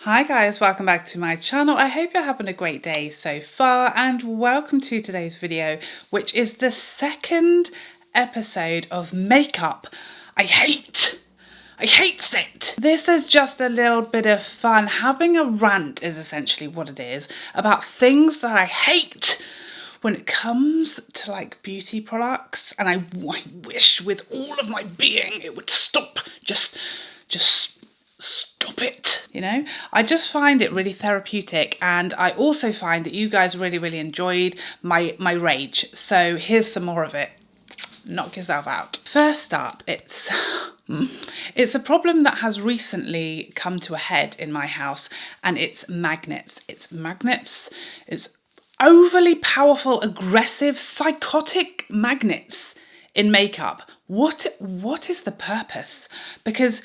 Hi guys, welcome back to my channel. I hope you're having a great day so far and welcome to today's video, which is the second episode of makeup I hate. I hate it. This is just a little bit of fun. Having a rant is essentially what it is about things that I hate when it comes to like beauty products, and I wish with all of my being it would stop. Just stop it, you know? I just find it really therapeutic, and I also find that you guys really enjoyed my rage. So here's some more of it. Knock yourself out. First up, it's a problem that has recently come to a head in my house, and it's magnets. It's overly powerful, aggressive, psychotic magnets in makeup. What is the purpose? Because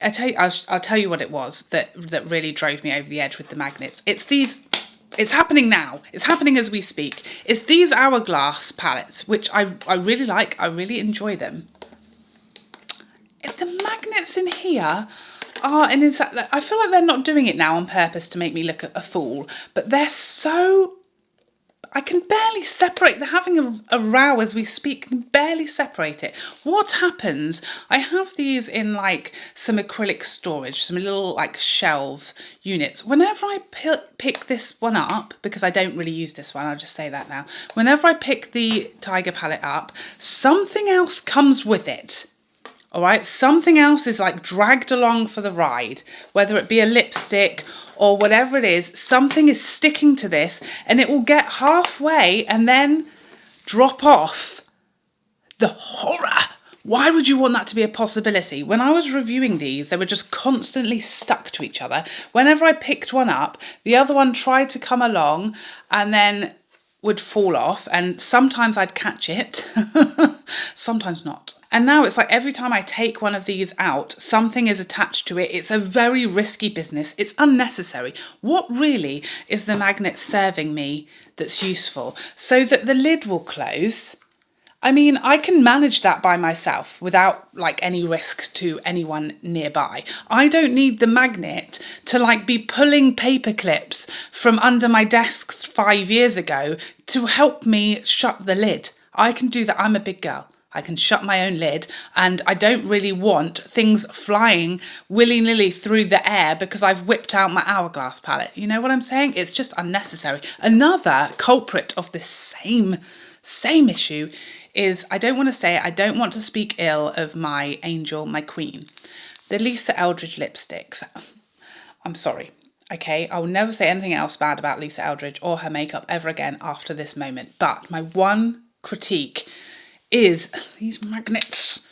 I'll tell you what it was that really drove me over the edge with the magnets. It's happening now. It's happening as we speak. It's these Hourglass palettes, which I really like. I really enjoy them. The magnets in here are, and I feel like they're not doing it now on purpose to make me look a fool, but they're so, I can barely separate. They're having a row as we speak. I can barely separate it. What happens? I have these in like some acrylic storage, some little like shelf units. Whenever I pick this one up, because I don't really use this one, I'll just say that now. Whenever I pick the Tiger palette up, something else comes with it. All right, something else is like dragged along for the ride, whether it be a lipstick or whatever it is. Something is sticking to this, and it will get halfway and then drop off. The horror. Why would you want that to be a possibility? When I was reviewing these, they were just constantly stuck to each other. Whenever I picked one up, the other one tried to come along and then would fall off, and sometimes I'd catch it, sometimes not. And now it's like every time I take one of these out, something is attached to it. It's a very risky business. It's unnecessary. What really is the magnet serving me that's useful? So that the lid will close. I mean, I can manage that by myself without like any risk to anyone nearby. I don't need the magnet to like be pulling paper clips from under my desk 5 years ago to help me shut the lid. I can do that. I'm a big girl. I can shut my own lid, and I don't really want things flying willy-nilly through the air because I've whipped out my Hourglass palette. You know what I'm saying? It's just unnecessary. Another culprit of this same issue is, I don't want to say it, I don't want to speak ill of my angel, my queen, the Lisa Eldridge lipsticks. I'm sorry. Okay, I will never say anything else bad about Lisa Eldridge or her makeup ever again after this moment. But my one critique is these magnets.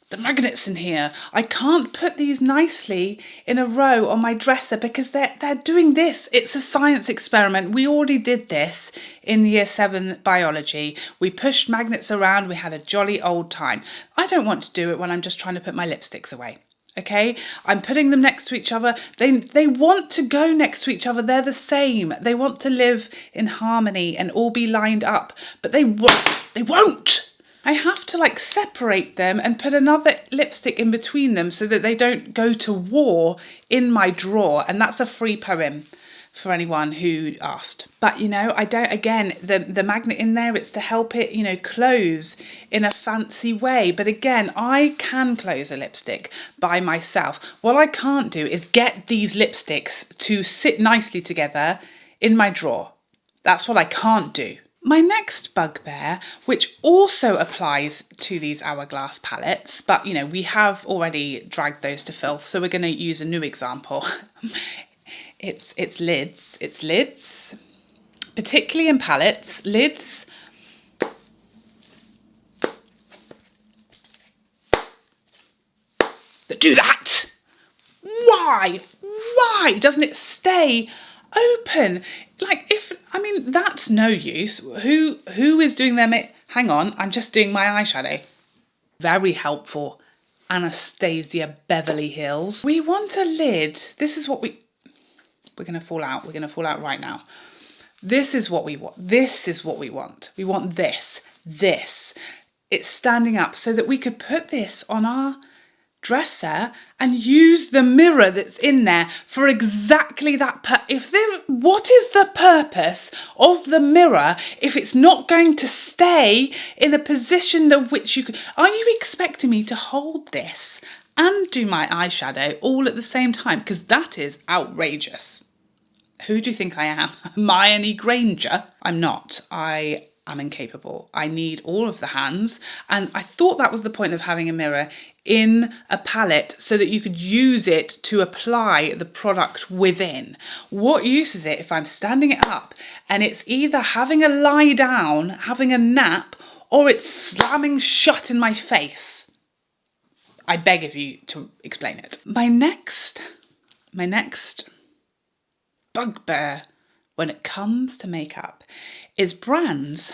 The magnets in here. I can't put these nicely in a row on my dresser because they're doing this. It's a science experiment. We already did this in year 7 biology. We pushed magnets around. We had a jolly old time. I don't want to do it when I'm just trying to put my lipsticks away. Okay, I'm putting them next to each other. They want to go next to each other. They're the same. They want to live in harmony and all be lined up, but they won't. I have to like separate them and put another lipstick in between them so that they don't go to war in my drawer. And that's a free poem for anyone who asked. But you know, I don't, again, the magnet in there, it's to help it, you know, close in a fancy way. But again, I can close a lipstick by myself. What I can't do is get these lipsticks to sit nicely together in my drawer. That's what I can't do. My next bugbear, which also applies to these Hourglass palettes, but you know, we have already dragged those to filth, so we're going to use a new example. It's lids. It's lids, particularly in palettes, lids. That do that. Why? Why doesn't it stay open? Like, that's no use. Who is doing their hang on, I'm just doing my eyeshadow. Very helpful. Anastasia Beverly Hills. We want a lid. This is what we're going to fall out. We're going to fall out right now. This is what we want. This is what we want. We want this. It's standing up so that we could put this on our dresser and use the mirror that's in there for exactly that. What is the purpose of the mirror if it's not going to stay in a position that which you could? Are you expecting me to hold this and do my eyeshadow all at the same time? Because that is outrageous. Who do you think I am? Hermione Granger? I'm not. I am incapable. I need all of the hands. And I thought that was the point of having a mirror in a palette so that you could use it to apply the product within. What use is it if I'm standing it up and it's either having a lie down, having a nap, or it's slamming shut in my face? I beg of you to explain it. My next bugbear when it comes to makeup is brands,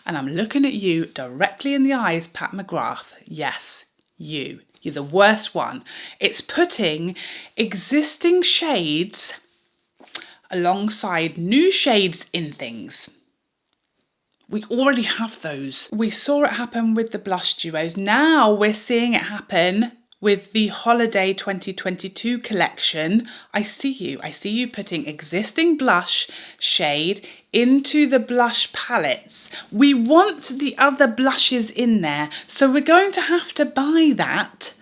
and I'm looking at you directly in the eyes, Pat McGrath. Yes, you're the worst one. It's putting existing shades alongside new shades in things. We already have those. We saw it happen with the blush duos. Now we're seeing it happen with the Holiday 2022 collection. I see you putting existing blush shade into the blush palettes. We want the other blushes in there, so we're going to have to buy that.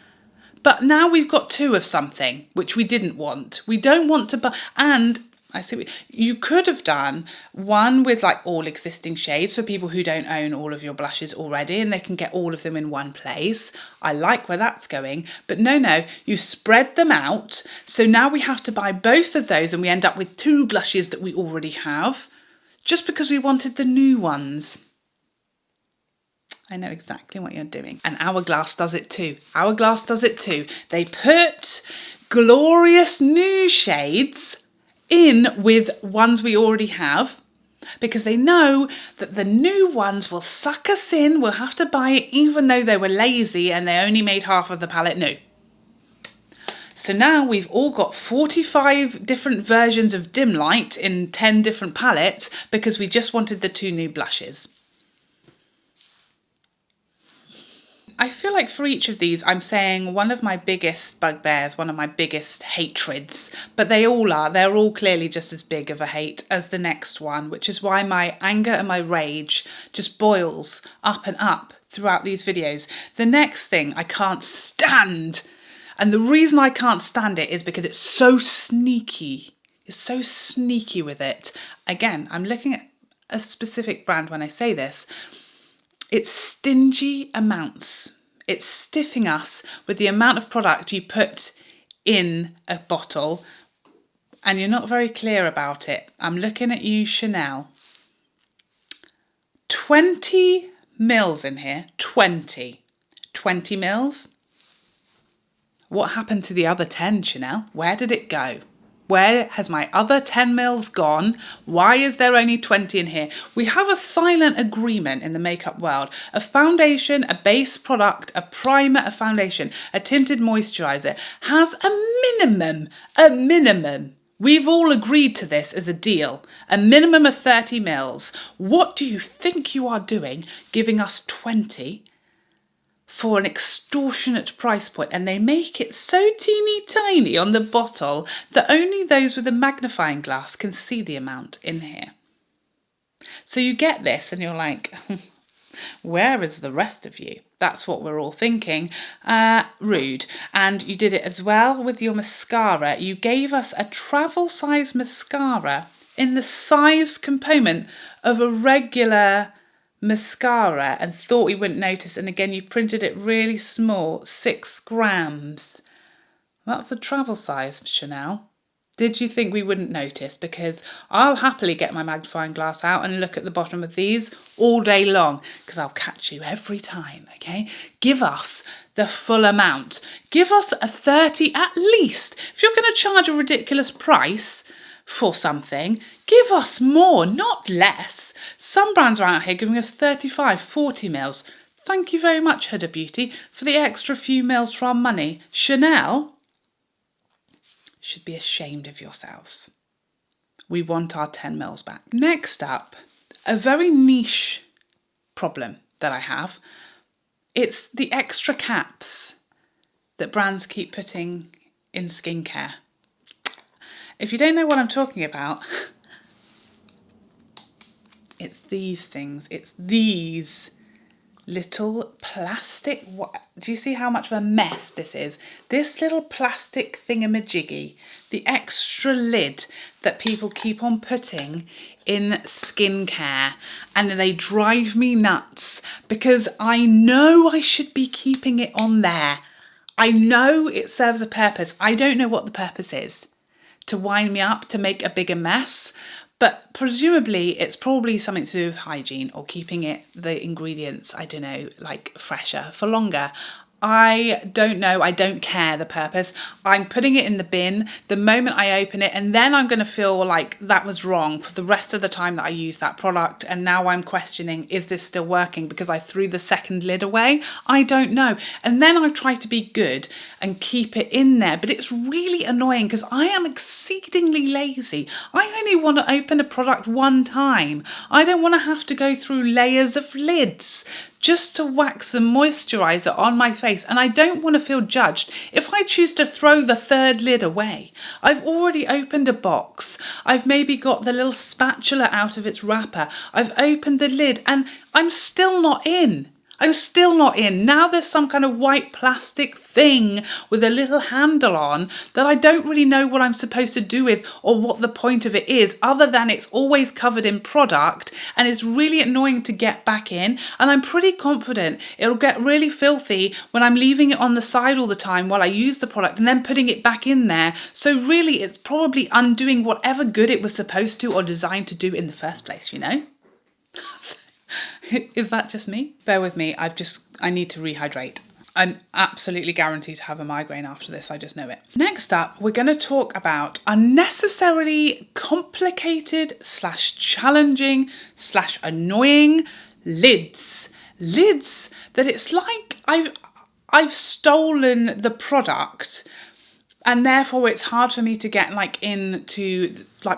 But now we've got two of something, which we didn't want. We don't want to buy, and I see you could have done one with like all existing shades for people who don't own all of your blushes already and they can get all of them in one place. I like where that's going, but no, you spread them out. So now we have to buy both of those and we end up with two blushes that we already have just because we wanted the new ones. I know exactly what you're doing. And Hourglass does it too. Hourglass does it too. They put glorious new shades in with ones we already have because they know that the new ones will suck us in. We'll have to buy it even though they were lazy and they only made half of the palette new. So now we've all got 45 different versions of dim light in 10 different palettes because we just wanted the two new blushes. I feel like for each of these, I'm saying one of my biggest bugbears, one of my biggest hatreds, but they're all clearly just as big of a hate as the next one, which is why my anger and my rage just boils up and up throughout these videos. The next thing I can't stand, and the reason I can't stand it is because it's so sneaky. It's so sneaky with it. Again, I'm looking at a specific brand when I say this. It's stingy amounts. It's stiffing us with the amount of product you put in a bottle and you're not very clear about it. I'm looking at you, Chanel. 20 mils in here. 20 mils. What happened to the other 10, Chanel? Where did it go? Where has my other 10 mils gone? Why is there only 20 in here? We have a silent agreement in the makeup world. A foundation, a base product, a primer, a foundation, a tinted moisturiser has a minimum. We've all agreed to this as a deal. A minimum of 30 mils. What do you think you are doing giving us 20 for an extortionate price point? And they make it so teeny tiny on the bottle that only those with a magnifying glass can see the amount in here. So you get this and you're like, where is the rest of you? That's what we're all thinking. Rude. And you did it as well with your mascara. You gave us a travel size mascara in the size component of a regular mascara and thought we wouldn't notice, and again you printed it really small, 6 grams. That's the travel size, Chanel. Did you think we wouldn't notice? Because I'll happily get my magnifying glass out and look at the bottom of these all day long because I'll catch you every time, okay? Give us the full amount. Give us a 30 at least. If you're going to charge a ridiculous price for something, give us more, not less. Some brands are out here giving us 35, 40 mils. Thank you very much, Huda Beauty, for the extra few mils for our money. Chanel should be ashamed of yourselves. We want our 10 mils back. Next up, a very niche problem that I have. It's the extra caps. that brands keep putting in skincare. If you don't know what I'm talking about, it's these things. It's these little plastic, do you see how much of a mess this is? This little plastic thingamajiggy, the extra lid that people keep on putting in skincare, and they drive me nuts because I know I should be keeping it on there. I know it serves a purpose. I don't know what the purpose is. To wind me up, to make a bigger mess. But presumably it's probably something to do with hygiene or keeping the ingredients, I don't know, like fresher for longer. I don't know. I don't care the purpose. I'm putting it in the bin the moment I open it, and then I'm going to feel like that was wrong for the rest of the time that I use that product. And now I'm questioning, is this still working because I threw the second lid away? I don't know. And then I try to be good and keep it in there. But it's really annoying because I am exceedingly lazy. I only want to open a product one time. I don't want to have to go through layers of lids just to wax some moisturiser on my face, and I don't want to feel judged if I choose to throw the third lid away. I've already opened a box. I've maybe got the little spatula out of its wrapper. I've opened the lid and I'm still not in. I'm still not in. Now there's some kind of white plastic thing with a little handle on that I don't really know what I'm supposed to do with or what the point of it is, other than it's always covered in product and it's really annoying to get back in. And I'm pretty confident it'll get really filthy when I'm leaving it on the side all the time while I use the product and then putting it back in there. So really it's probably undoing whatever good it was supposed to or designed to do in the first place, you know? Is that just me? Bear with me, I need to rehydrate. I'm absolutely guaranteed to have a migraine after this, I just know it. Next up, we're going to talk about unnecessarily complicated / challenging / annoying lids. Lids that it's like I've stolen the product, and therefore it's hard for me to get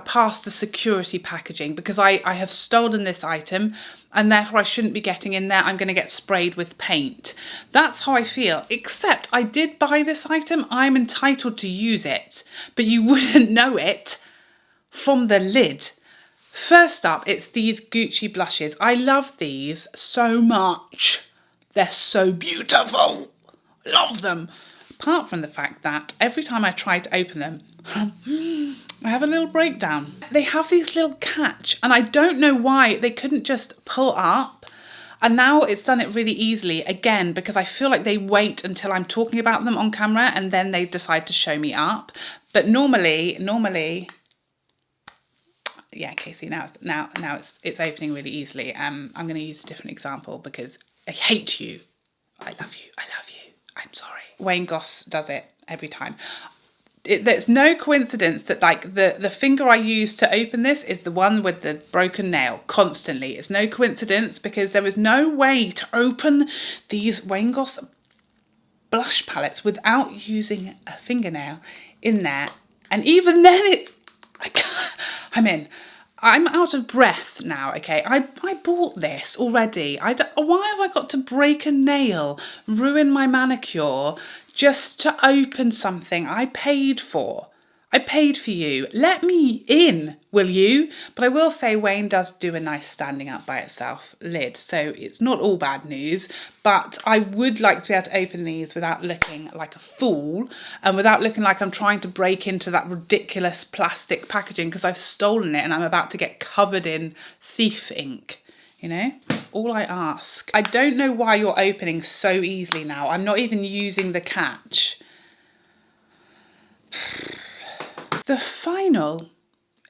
past the security packaging because I have stolen this item and therefore I shouldn't be getting in there. I'm going to get sprayed with paint. That's how I feel, except I did buy this item. I'm entitled to use it, but you wouldn't know it from the lid. First up, it's these Gucci blushes. I love these so much. They're so beautiful. Love them. Apart from the fact that every time I try to open them, I have a little breakdown. They have these little catch, and I don't know why they couldn't just pull up. And now it's done it really easily, again, because I feel like they wait until I'm talking about them on camera and then they decide to show me up. But normally, yeah, Casey, now it's opening really easily. I'm going to use a different example because I hate you. I love you. I'm sorry. Wayne Goss does it every time. There's no coincidence that the finger I use to open this is the one with the broken nail constantly. It's no coincidence because there is no way to open these Wayne Goss blush palettes without using a fingernail in there. And even then I'm in. I'm out of breath now, okay? I bought this already. Why have I got to break a nail, ruin my manicure, just to open something I paid for? I paid for you. Let me in, will you? But I will say Wayne does do a nice standing up by itself lid, so it's not all bad news. But I would like to be able to open these without looking like a fool and without looking like I'm trying to break into that ridiculous plastic packaging because I've stolen it and I'm about to get covered in thief ink. You know, that's all I ask. I don't know why you're opening so easily now. I'm not even using the catch. The final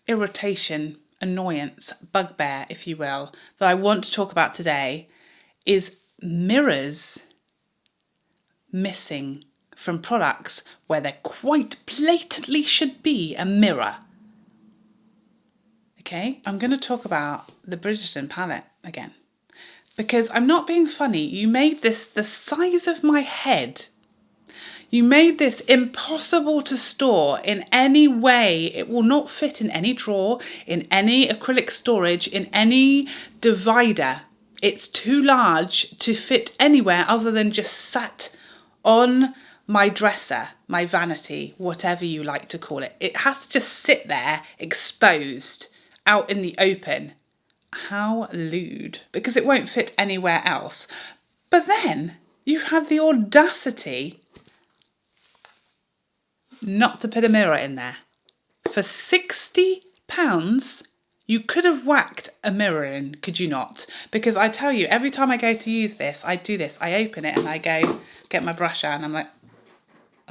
irritation, annoyance, bugbear, if you will, that I want to talk about today is mirrors missing from products where there quite blatantly should be a mirror. Okay, I'm going to talk about the Bridgerton palette again because I'm not being funny. You made this the size of my head. You made this impossible to store in any way. It will not fit in any drawer, in any acrylic storage, in any divider. It's too large to fit anywhere other than just sat on my dresser, my vanity, whatever you like to call it. It has to just sit there exposed out in the open. How lewd, because it won't fit anywhere else. But then you have the audacity not to put a mirror in there. For £60, you could have whacked a mirror in, could you not? Because I tell you, every time I go to use this, I do this. I open it and I go, get my brush out and I'm like,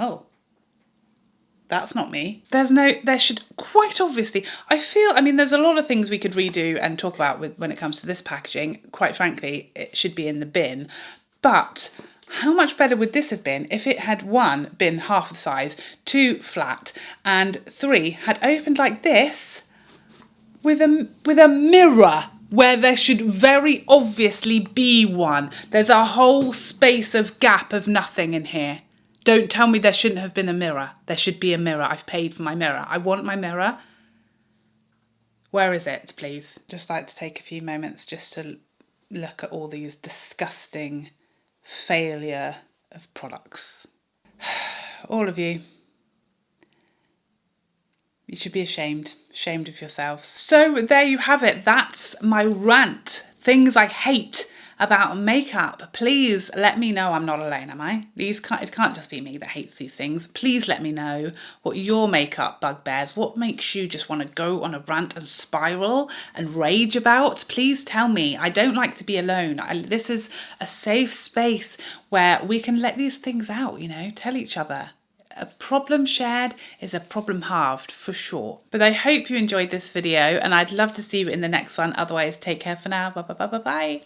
oh, that's not me. There should quite obviously, I mean, there's a lot of things we could redo and talk about when it comes to this packaging. Quite frankly, it should be in the bin. But how much better would this have been if it had, 1, been half the size, 2, flat, and 3, had opened like this with a mirror where there should very obviously be one. There's a whole space of gap of nothing in here. Don't tell me there shouldn't have been a mirror. There should be a mirror. I've paid for my mirror. I want my mirror. Where is it, please? Just like to take a few moments just to look at all these disgusting failure of products. All of you. You should be ashamed of yourselves. So there you have it. That's my rant. Things I hate about makeup. Please let me know I'm not alone, am I? It can't just be me that hates these things. Please let me know what your makeup bugbears, what makes you just want to go on a rant and spiral and rage about. Please tell me. I don't like to be alone. This is a safe space where we can let these things out, you know, tell each other. A problem shared is a problem halved, for sure. But I hope you enjoyed this video and I'd love to see you in the next one. Otherwise, take care for now. Bye.